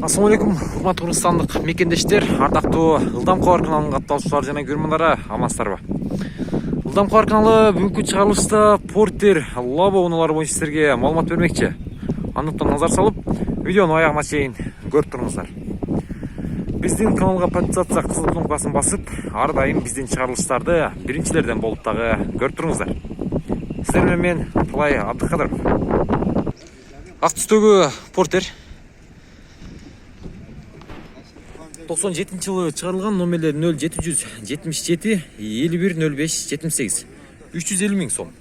Assalamu alaikum, урматтуу кыргызстандык мекендештер, ардактуу Ылдам кабар каналынын катталуучулары жана көрөрмандарга амансыздарбы? Ылдам кабар каналы бүгүнкү чыгарылышта Porter Labo унаалары боюнча силерге маалымат бермекчи. Андыктан назар салып, видеону аягына чейин көрүп туруңуздар. Биздин каналга подписаться кызыл кнопкасын басып, ар дайым биздин чыгарылыштарды биринчилерден болуп дагы көрүп туруңуздар. Сиздер менен мен Талай Абдыкадыров. Ак түстөгү Porter 97-жылы чыгарылган, номерлер 0777 5105 78, 350 миң сом.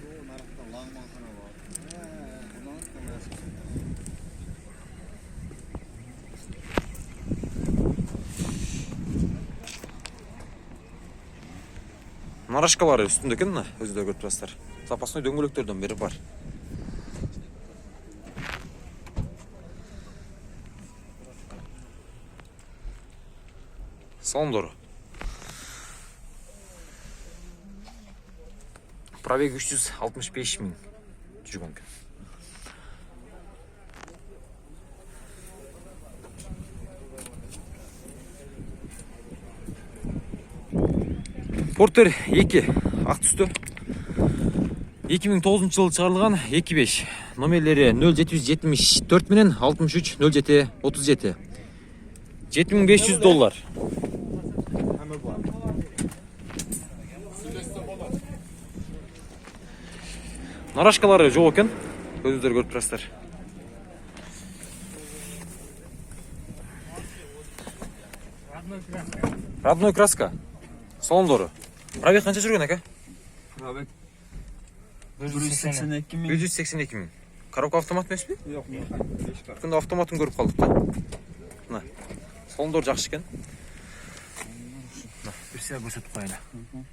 Нарашкалары үстүндө экен, өзүлөр көрүп турасыздар. Запасной дөңгөлөктөрдөн бери бар. Салондору. Пробег 365 миң жүргөн экен. Porter 2 ак түстө. 2009-жылы чыгарылган 2.5. Номерлери 0774 менен 63 07 37. $7500. Нарашкалары жок экен, өзүңүздөр көрүп турасыздар. Родной краска. Салондору. Пробег канча жүргөн ака? Пробег 182 миң. 182 миң. Коробка автомат эмеспи? Жок, Күндө автоматын көрүп калдык да. Мына. Салондор жакшы экен. Бир сия көрсөтүп коелу.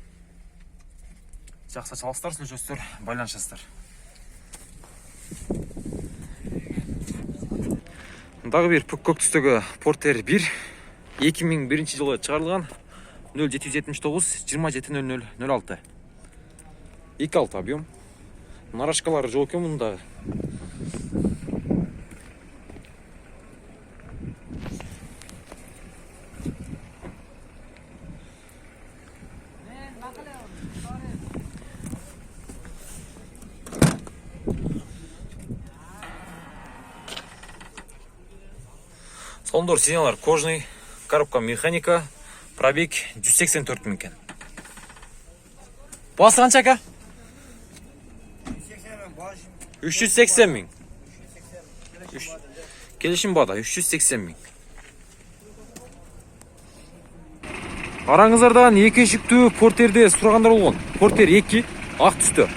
Жақсы чалыстар, сүйлөшөсүздөр, байланышасыздар. Дагы бир көк түстөгү Porter 1 2001-жылы чыгарылган, 0779 2700 06. 2.6 объем. Нарашкалары жок экен мында. Салондор сиденьялар кожный, коробка механика, пробег 184 миң экен. Басы канча ака? 380 миң. Келишим бада 380 миң. Араңыздардан эки эшиктүү Porter'де сурагандар болгон. Porter 2 ак түстө.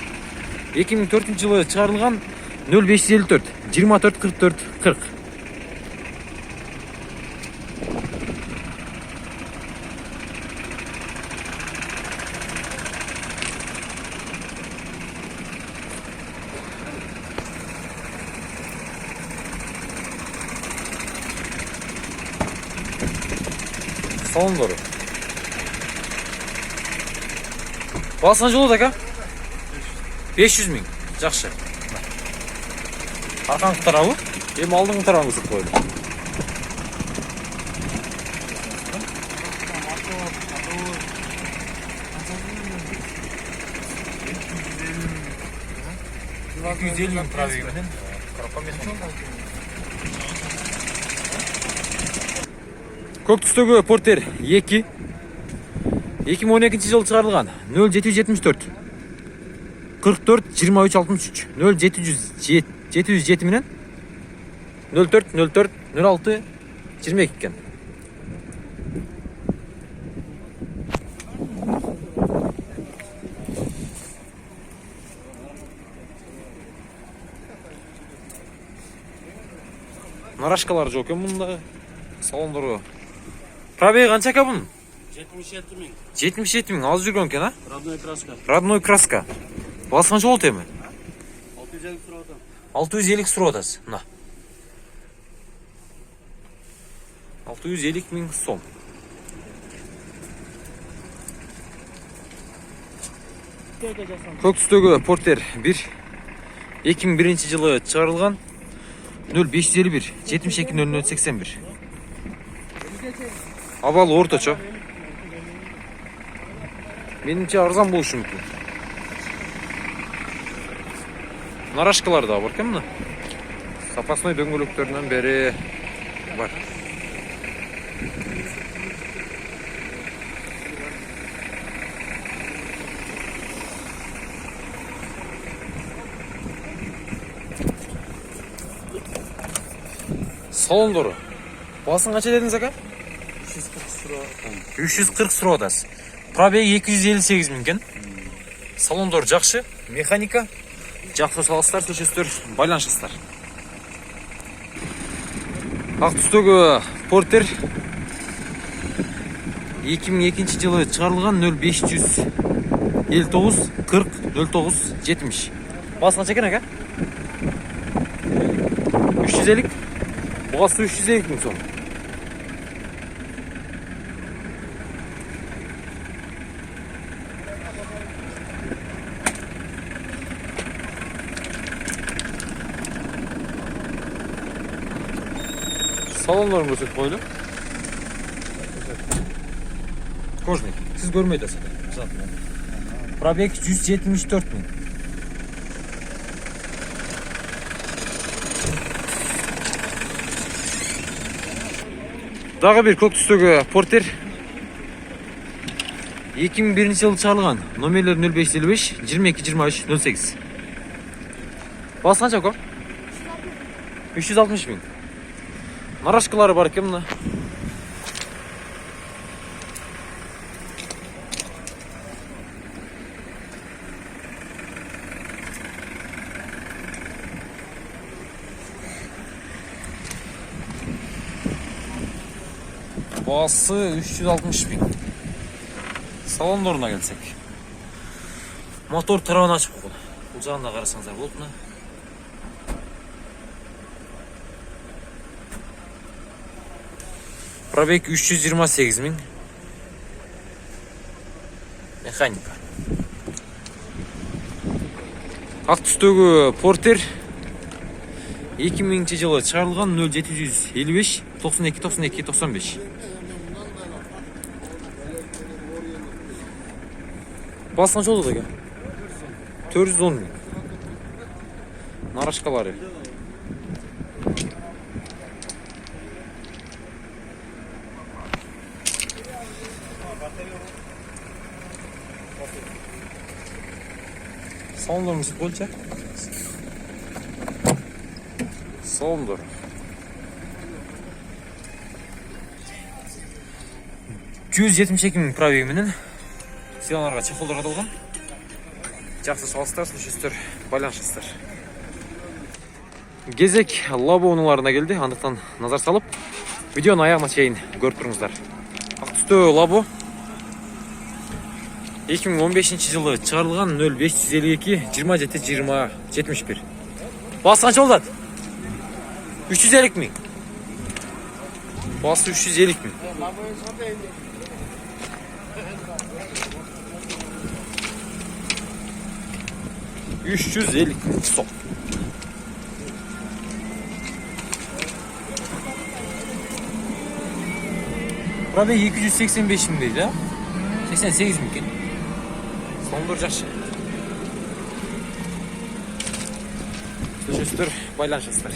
2004-жылы чыгарылган, 0554 24 44 40. Салондору. Басы канча болот ака? 500 миң. Жакшы. Аркаңкы тарабы, эми алдыңкы тарабын көрсөтүп коелу. Көк түстөгү Porter 2 2012-жылы чыгарылган, 0774 44 23 63, 0707 менен 04 04 06 22 экен. Нарашкалары жок экен мында. Салондору. Пробег канча ака бунун? 77 миң. 77 миң, аз жүргөн экен, а? Родной краска. Родной краска. Басы канча болот эми? 650 сурап атам. 650 сурап атасыз. Мына. 650 миң сом. Көк түстөгү Porter 1 2001-жылы чыгарылган, 0551 72 00 81. Абалы орточо. Менимче арзан болушу мүмкүн. Нарашкалар да бар экен мына. Запасной дөңгөлөктөрүнөн бери бар. Салондору. Басын қанша дедіңіз ака? 340 сурап атасыз. Пробеги 258 миң екен. Салондор жақсы, механика жақсы саласыздар, сөзсіздер, байланышасыздар. Ақ түстегі Портер 2002 жылы шығарылған 0559 40 09 70. Басы қанша екен ака? 350. Басы 350 миң сом. Салонларын көрсетіп қойды. Кожный. Сіз көрмейді асады. Пробег 174 миң. Дағы бір көк түстегі Портер 2001 жылы шығарылған. Номерлер 0555 22 23 08. Басы қанша ко? 360 миң. Нарашкалары бар екен мына. Басы 360 миң. Салондорына келсек. Мотор тарауын ашып қойды. Бұл жағында қарасаңыздар болды мына. Пробег 328 миң. Механика. Ақ түстегі Портер 2000 жылы шығарылған 0755 92 92 95. Басқан жолы да 410 миң. Нарашкалары. Салондорымыз қойылса. Салондор. Жүз 72 миң пробегіменен силаларға чехолдар қадалған. Жақсы салыстар, случайстар, байланышастар. Кезек лабо унуларына келді. Андықтан назар салып, видеоны аяғына шейін көріп тұрыңыздар. Ақ түсті лабо 2015 жылы шығарылған 0552 27 20 71. Басы қанша олдады? 350 миң. Басы 350 миң. Сом. Пробег 285 миң дейді, 88 миң екен. Салондор жақсы. Сөзсіздер, байланышасыздар.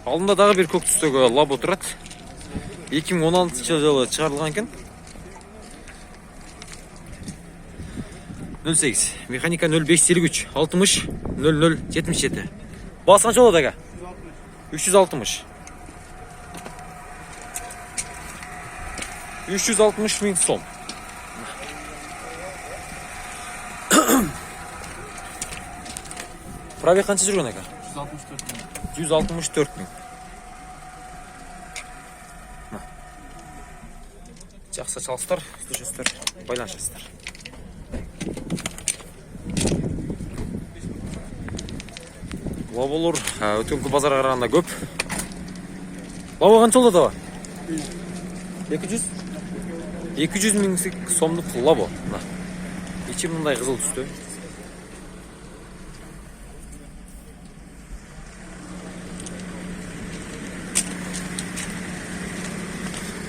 Алдында дағы бір көк түстегі лабо тұрады. 2016 жылы шығарылған екен. 08. Механика 0553 60 00 77. Басы қанша болады аға? 360. 360 миң сом. Пробег қанша жүрген аға? 164 миң. Жақсы çalыстар, слушайсыздар, байланышасыздар. Лаболор өткенгі базарға қарағанда көп. Лабо қанша олды да? 200 миң сомдық лабо. Ичі мындай қызыл түсті.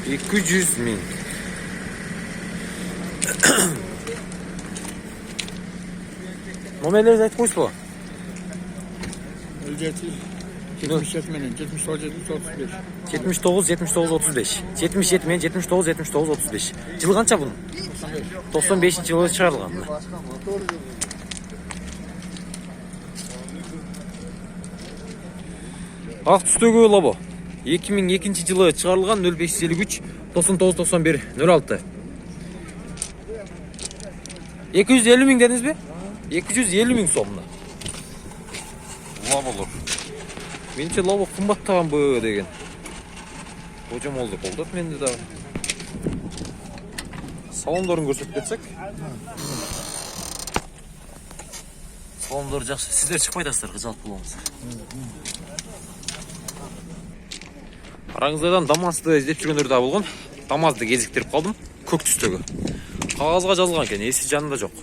200 ming. Номерлерді айтып қойсыз ба? 77 менен 79 79 35. 77 мен 79 35. Жылы қанша бұның? 95 жылы шығарылған. Ақ түстегі лабо 2002 жылы шығарылған 0553 99 91 06. 250 мың дедіңіз бе? 250 мың сомна. Лаболар. Менше лабо қымбаттаған бö деген. Hocam oldu қолдап менде да. Салондарын көрсетіп кетсек. Салондары жақсы. Сіздер шықпайдасыздар, жалпы болыңыз. Араңыздардан Дамазды іздеп жүргендер де болған. Дамазды кезіктіріп қалдым. Көк түстегі. Қағазға жазылған екен, есі жанында жоқ.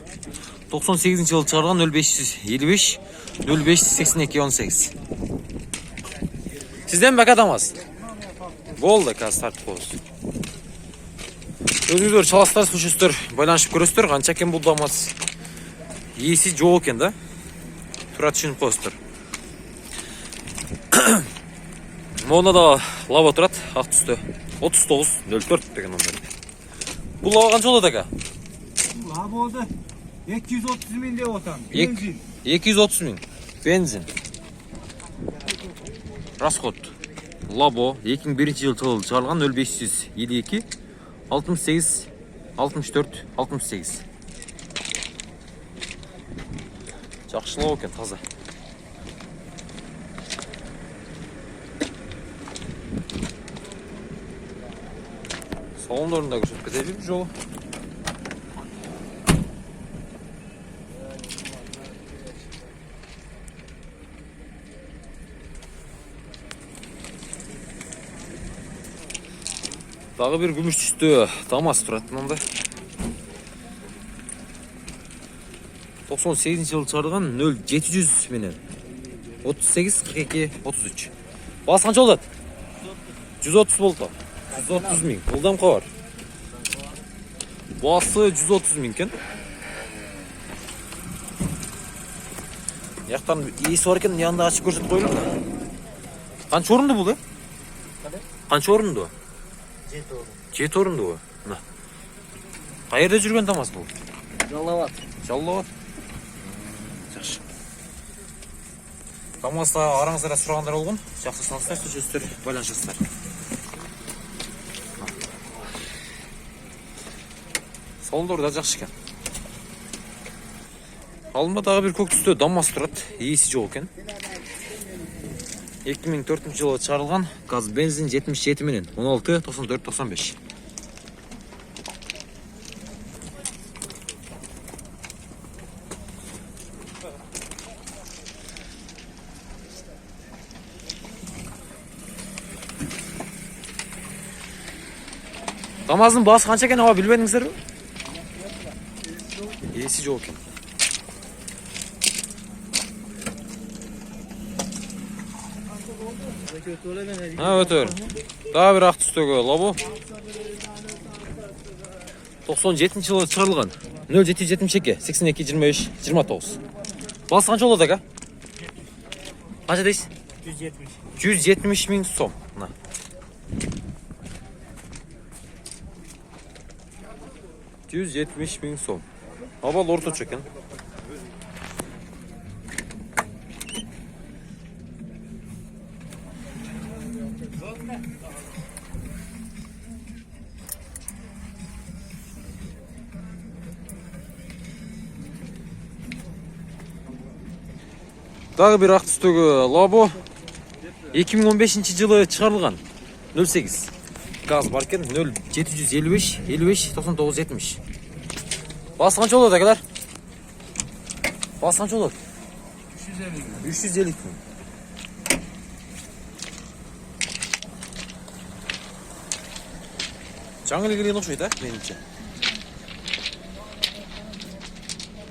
98 жылы шығарған 0555 0582 18. Сізден бәк Дамаз. Болды, қазір тартып қойыз. Өзіңіздер шаластар, сушестер байланышып көресіздер. Қанша екен бұл Дамаз. Есі жоқ екен да. Тұра түшініп қойыздар. Мұны да лава тұрады, ақ түсті. 39-04 деген номер. Бұл лава қанша олады әка? Лава олды 230 мың деп отам. Бензин. 230 мың. Бензин. Расход. Лабо 2001 жыл шығарылған 0552 68 64 68. Жақшылау екен, таза. Салондарын да көрсетіп кетеді жолы. Дағы бір күміш түсті Дамаз тұрады мында. 98 жылы шығарылған 0700 менен 38 42 33. Басы қанша олады? 130 болды. 130 мың. Олдам қауар. Басы 130 мың кен. Яқтан есі бар екен, yanında ашып көрсетіп қойылып. Қанша орынды бұл, Қанша орынды? 7 орынды ғой. Қайерде жүрген Дамаз бұл? Жаллават. Жаллават. Жақсы. Дамазда араңыздара сұрағандар болған. Жақсы салыстар, сөздер байланышасыздар. Салондары да жақсы екен. Алдымдағы бір көк түсті Дамаз тұрады. Есі жоқ екен. 2004 жылы шығарылған газ бензин 77 менен 16 94 95. Дамаздың басы қанша екен, аға білбедіңіздер бе? Есі жоқ екен. Өтір. Daha bir ақ түстегі лабо. 97 жылы шығарылған. 0772 82 23 29. Басы қанша олады аға? Қанша дейсіз? 170 мың сом. 170 мың сом. Абал орташа екен. Дағы бір ақ түстегі лабо 2015 жылы шығарылған 08 газ бар екен 0755 55 99 70. Басы қанша олады әкелер? Басы қанша олады? 350 мың. Жаңыл келген ұқсайды, меніңше.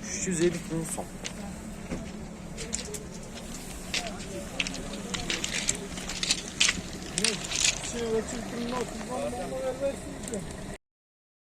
350 мың сом. kişi ölçültürün 30 vermezsin ki.